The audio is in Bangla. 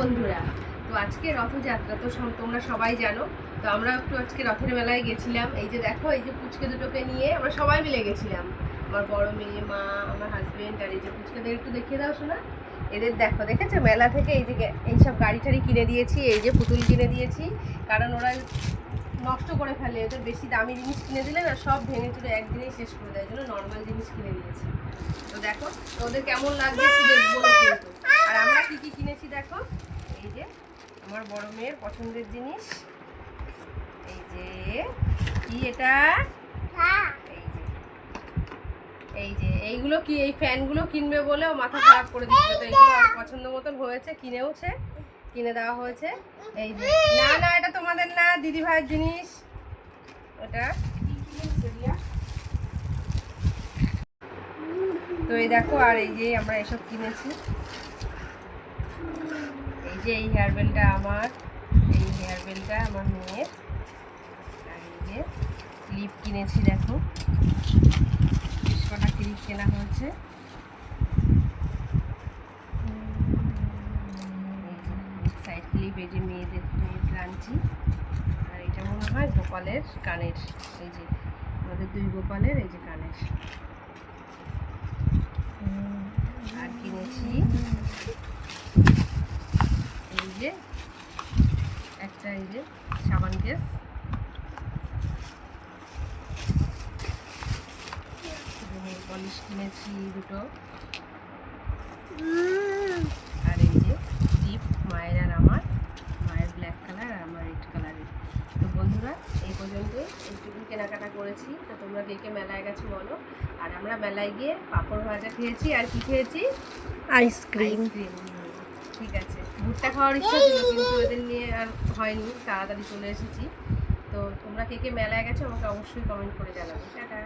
বন্ধুরা, তো আজকে রথযাত্রা তো তোমরা সবাই জানো। তো আমরা একটু আজকে রথের মেলায় গেছিলাম। এই যে দেখো, এই যে পুচকে দুটোকে নিয়ে আমরা সবাই মিলে গেছিলাম। আমার বড় মেয়ে, মা, আমার হাজবেন্ড, আর এই যে পুচকেদের একটু দেখিয়ে দাও শোনা। এদের দেখো, দেখেছো মেলা থেকে এই যে এইসব গাড়ি টাড়ি কিনে দিয়েছি, এই যে পুতুল কিনে দিয়েছি। কারণ ওরা নষ্ট করে ফেলে, ওদের বেশি দামি জিনিস কিনে দিলে না সব ভেঙে চুরে একদিনেই শেষ করে দেয়, জন্য নর্মাল জিনিস কিনে দিয়েছি। তো দেখো ওদের কেমন লাগছে একটু দেখবো কিন্তু। আর আমরা কি কি কিনেছি দেখো, এই যে আমার বড় মেয়ের পছন্দের জিনিস, এই যে কি এটা, এই যে এইগুলো কি, এই ফ্যানগুলো কিনবে বলে ও মাথা খারাপ করে দিচ্ছিল। তো এইগুলো আর পছন্দ মতন হয়েছে, কিনে দেওয়া হয়েছে। এই যে না না, এটা তোমাদের না, দিদি ভাইয়ের জিনিস ওটা। তো এই দেখো, আর এই যে আমরা এসব কিনেছি। এই যে এই হেয়ার বেলটা আমার, এই হেয়ার বেলটা আমার মেয়ের। আর এই যে ক্লিপ কিনেছি, দেখো 20 কটা ক্লিপ কেনা হয়েছে। সাইড ক্লিপ, এই যে মেয়ের আনছি। আর এটা মনে হয় গোপালের কানের, এই যে আমাদের 2 গোপালের এই যে কানের। আর কিনেছি এই যে একটা, এই যে সাবান কেস, পলিশ কিনেছি 2টো। আর এই যে টিপ মায়ের আর আমার, মায়ের ব্ল্যাক কালার আর আমার রেড কালারের। তো বন্ধুরা, এই পর্যন্তই একটু কেনাকাটা করেছি। তো তোমরা কে কে মেলায় গেছো বলো। আর আমরা মেলায় গিয়ে পাঁপড় ভাজা খেয়েছি, আর কি খেয়েছি, আইসক্রিম। ঠিক আছে, ভুট্টা খাওয়ার ইচ্ছা ছিল কিন্তু এদের নিয়ে আর হয়নি, তাড়াতাড়ি চলে এসেছি। তো তোমরা কে কে মেলায় গেছো আমাকে অবশ্যই কমেন্ট করে জানাবে। টাটা।